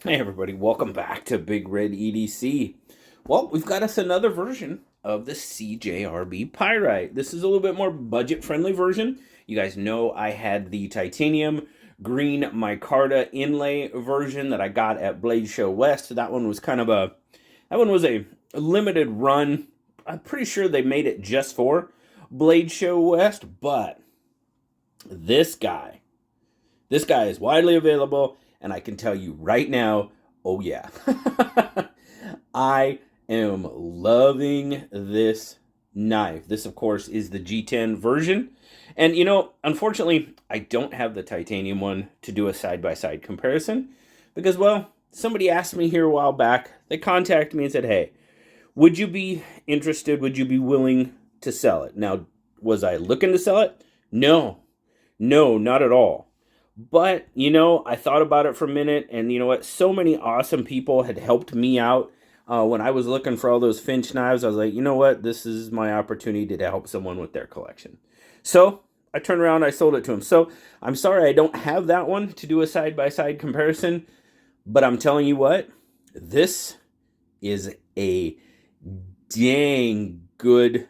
Hey everybody, welcome back to BigRedEDC. Well, we've got us another version of the CJRB Pyrite. This is a little bit more budget-friendly version. You guys know I had the titanium green micarta inlay version that I got at Blade Show West. That one was a limited run. I'm pretty sure they made it just for Blade Show West, but this guy this guy is widely available, and I can tell you right now, oh yeah. I am loving this knife. This, of course, is the G10 version. And, unfortunately, I don't have the titanium one to do a side-by-side comparison because, well, somebody asked me here a while back. They contacted me and said, hey, would you be interested? Would you be willing to sell it? Now, was I looking to sell it? No, not at all. But, I thought about it for a minute, and you know what? So many awesome people had helped me out when I was looking for all those Finch knives. I was like, you know what? This is my opportunity to help someone with their collection. So I turned around, I sold it to him. So I'm sorry I don't have that one to do a side-by-side comparison, but I'm telling you what, this is a dang good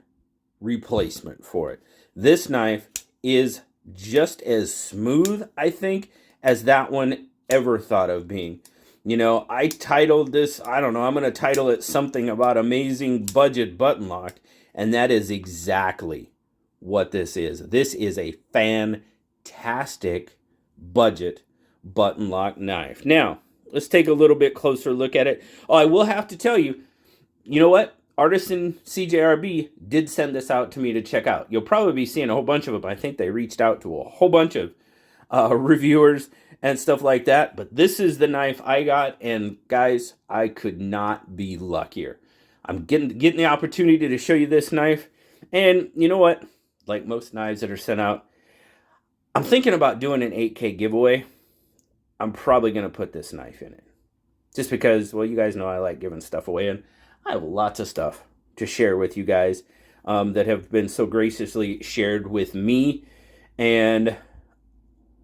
replacement for it. This knife is just as smooth, I think, as that one ever thought of being. I titled this, I don't know, I'm going to title it something about amazing budget button lock, and that is exactly what this is. This is a fantastic budget button lock knife. Now, let's take a little bit closer look at it. Oh, I will have to tell you, you know what? Artisan CJRB did send this out to me to check out. You'll probably be seeing a whole bunch of them. I think they reached out to a whole bunch of reviewers and stuff like that. But this is the knife I got, and guys, I could not be luckier. I'm getting the opportunity to show you this knife, and you know what? Like most knives that are sent out, I'm thinking about doing an 8K giveaway. I'm probably going to put this knife in it. Just because, well, you guys know I like giving stuff away, and I have lots of stuff to share with you guys that have been so graciously shared with me, and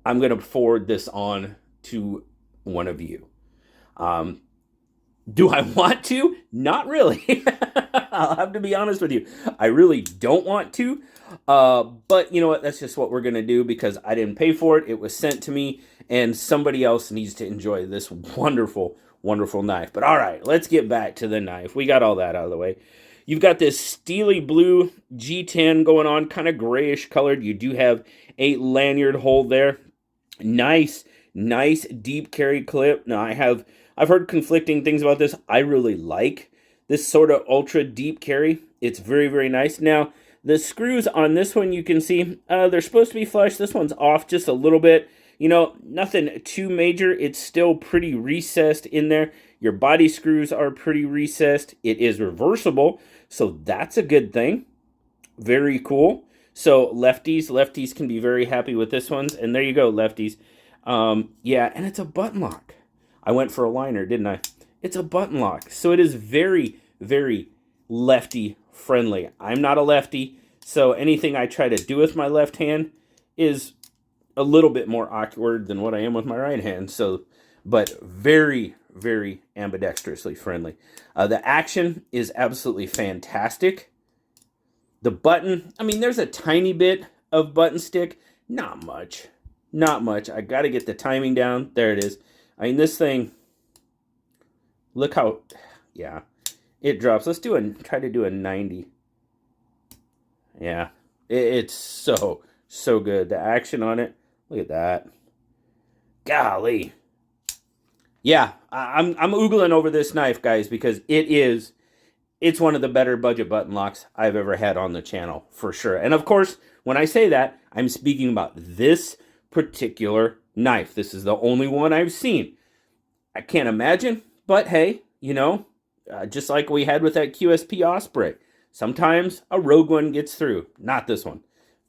I'm going to forward this on to one of you. Do I want to? Not really. I'll have to be honest with you. I really don't want to, but you know what? That's just what we're going to do because I didn't pay for it. It was sent to me, and somebody else needs to enjoy this wonderful knife. But all right, let's get back to the knife. We got all that out of the way. You've got this steely blue G10 going on, kind of grayish colored. You do have a lanyard hole there. Nice deep carry clip. Now I've heard conflicting things about this. I really like this sort of ultra deep carry. It's very, very nice. Now, the screws on this one, you can see, they're supposed to be flush. This one's off just a little bit. Nothing too major. It's still pretty recessed in there. Your body screws are pretty recessed. It is reversible, so that's a good thing. Very cool. So lefties can be very happy with this one. And there you go, lefties. Yeah, and it's a button lock. I went for a liner, didn't I? It's a button lock. So it is very, very lefty friendly. I'm not a lefty, so anything I try to do with my left hand is a little bit more awkward than what I am with my right hand. So, but very, very ambidextrously friendly. The action is absolutely fantastic. The button, I mean, there's a tiny bit of button stick. Not much. I got to get the timing down. There it is. I mean, this thing, look how, yeah, it drops. Let's try to do a 90. Yeah, it's so good. The action on it, look at that. Golly. Yeah, I'm oogling over this knife, guys, because it's one of the better budget button locks I've ever had on the channel, for sure. And of course, when I say that, I'm speaking about this particular knife. This is the only one I've seen. I can't imagine, but hey, just like we had with that QSP Osprey, sometimes a rogue one gets through. Not this one.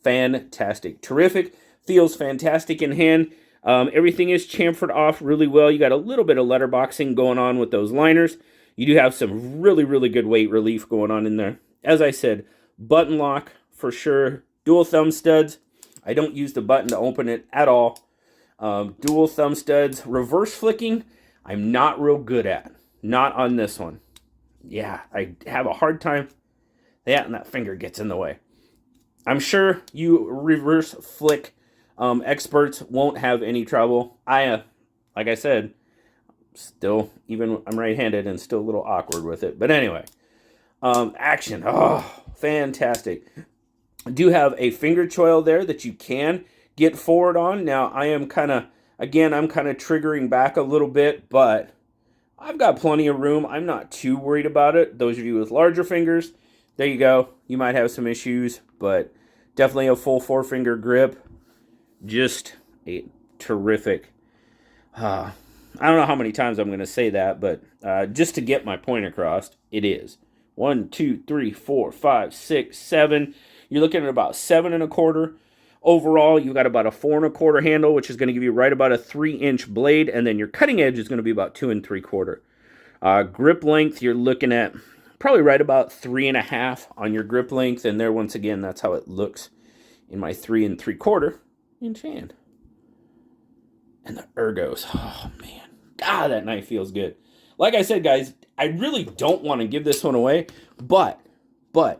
Fantastic. Terrific. Feels fantastic in hand. Everything is chamfered off really well. You got a little bit of letterboxing going on with those liners. You do have some really, really good weight relief going on in there. As I said, button lock for sure. Dual thumb studs. I don't use the button to open it at all. Dual thumb studs. Reverse flicking. I'm not real good at. Not on this one. Yeah, I have a hard time. Yeah, and that finger gets in the way. I'm sure you reverse flick experts won't have any trouble. Like I said, still, even I'm right-handed and still a little awkward with it. But anyway, action. Oh, fantastic. I do have a finger choil there that you can get forward on. Now, I'm kind of triggering back a little bit, but I've got plenty of room. I'm not too worried about it. Those of you with larger fingers, there you go. You might have some issues, but definitely a full 4-finger grip. Just a terrific. I don't know how many times I'm going to say that, but just to get my point across, it is 1, 2, 3, 4, 5, 6, 7. You're looking at about 7 1/4. Overall, you got about a 4 1/4 handle, which is going to give you right about a 3-inch blade, and then your cutting edge is going to be about 2 3/4. Grip length, you're looking at probably right about 3 1/2 on your grip length, and there, once again, that's how it looks in my 3 3/4 inch hand. And the ergos, oh man, God, that knife feels good. Like I said, guys, I really don't want to give this one away, but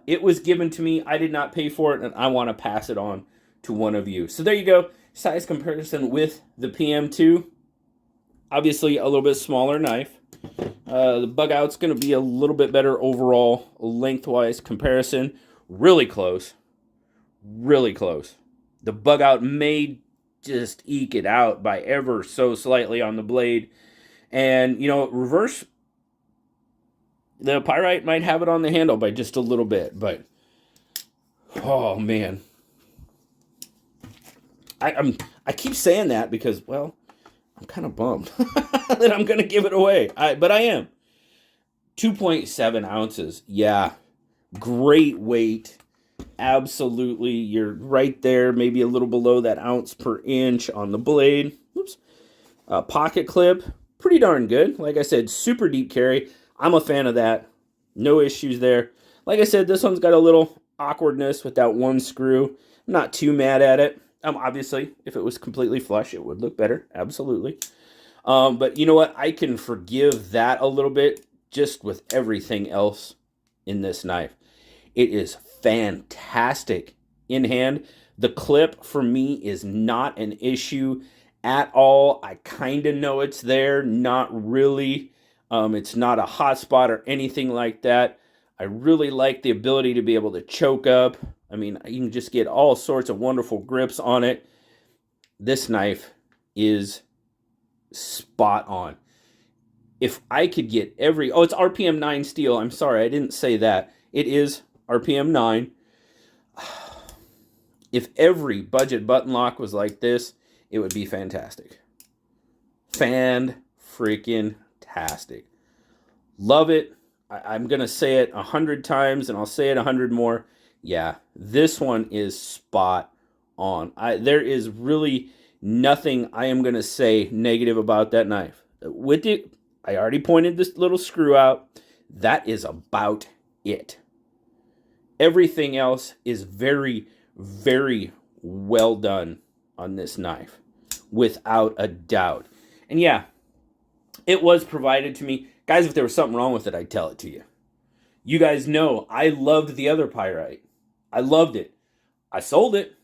it was given to me. I did not pay for it, and I want to pass it on to one of you. So there you go. Size comparison with the PM2. Obviously, a little bit smaller knife. The bug out's going to be a little bit better overall lengthwise comparison. Really close. Really close. The bug out may just eke it out by ever so slightly on the blade. And, you know, reverse, the Pyrite might have it on the handle by just a little bit. But, oh, man. I keep saying that because, well, I'm kind of bummed that I'm going to give it away. But I am. 2.7 ounces. Yeah. Great weight. Absolutely. You're right there, maybe a little below that ounce per inch on the blade. Oops. Pocket clip. Pretty darn good. Like I said, super deep carry. I'm a fan of that. No issues there. Like I said, this one's got a little awkwardness with that one screw. I'm not too mad at it. Obviously, if it was completely flush, it would look better. Absolutely. But you know what? I can forgive that a little bit just with everything else in this knife. It is fantastic in hand. The clip for me is not an issue at all. I kind of know it's there. Not really. It's not a hot spot or anything like that. I really like the ability to be able to choke up. I mean, you can just get all sorts of wonderful grips on it. This knife is spot on. If I could get every... Oh, it's RPM 9 steel. I'm sorry, I didn't say that. It is RPM 9. If every budget button lock was like this, it would be fantastic. Fan-freaking-tastic. Love it. I'm going to say it 100 times, and I'll say it 100 more. Yeah, this one is spot on. There is really nothing I am going to say negative about that knife. With it, I already pointed this little screw out. That is about it. Everything else is very, very well done on this knife, without a doubt. And yeah, it was provided to me. Guys, if there was something wrong with it, I'd tell it to you. You guys know I loved the other Pyrite. I loved it. I sold it,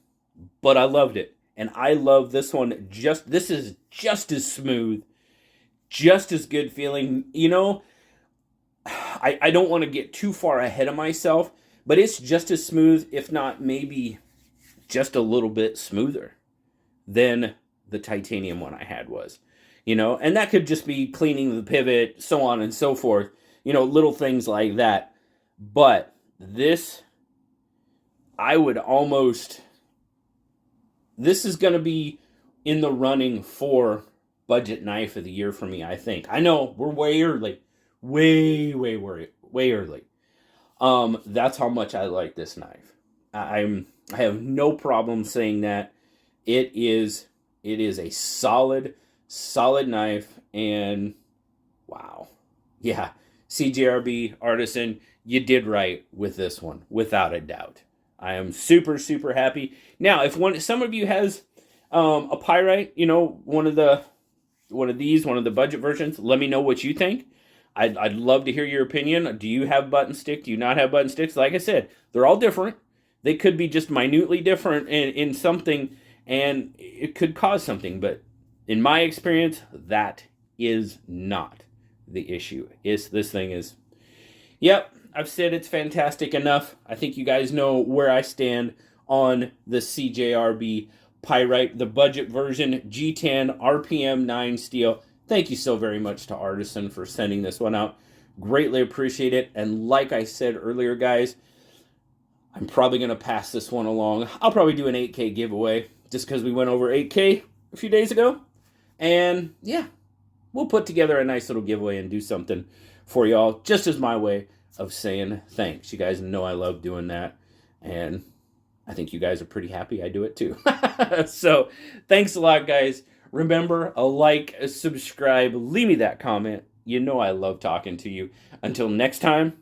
but I loved it. And I love this one. This is just as smooth, just as good feeling. You know, I don't want to get too far ahead of myself, but it's just as smooth, if not maybe just a little bit smoother than the titanium one I had was. You know, and that could just be cleaning the pivot, so on and so forth. You know, little things like that. But this, I would almost... This is going to be in the running for budget knife of the year for me, I think. I know, we're way early. Way early. That's how much I like this knife. I have no problem saying that. It is a solid knife, and wow. Yeah, CJRB Artisan, you did right with this one, without a doubt. I am super, super happy. Now, if some of you has a Pyrite, you know, one of the one of these, one of the budget versions. Let me know what you think. I'd love to hear your opinion. Do you have button stick? Do you not have button sticks? Like I said, they're all different. They could be just minutely different in something, and it could cause something. But in my experience, that is not the issue. This thing is, yep, I've said it's fantastic enough. I think you guys know where I stand on the CJRB Pyrite, the budget version, G10, RPM 9 steel. Thank you so very much to Artisan for sending this one out. Greatly appreciate it. And like I said earlier, guys, I'm probably going to pass this one along. I'll probably do an 8K giveaway just because we went over 8K a few days ago. And yeah, we'll put together a nice little giveaway and do something for y'all, just as my way of saying thanks. You guys know I love doing that. And I think you guys are pretty happy I do it too. So thanks a lot, guys. Remember, a like, a subscribe, leave me that comment. You know I love talking to you. Until next time,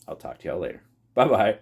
I'll talk to y'all later. Bye-bye.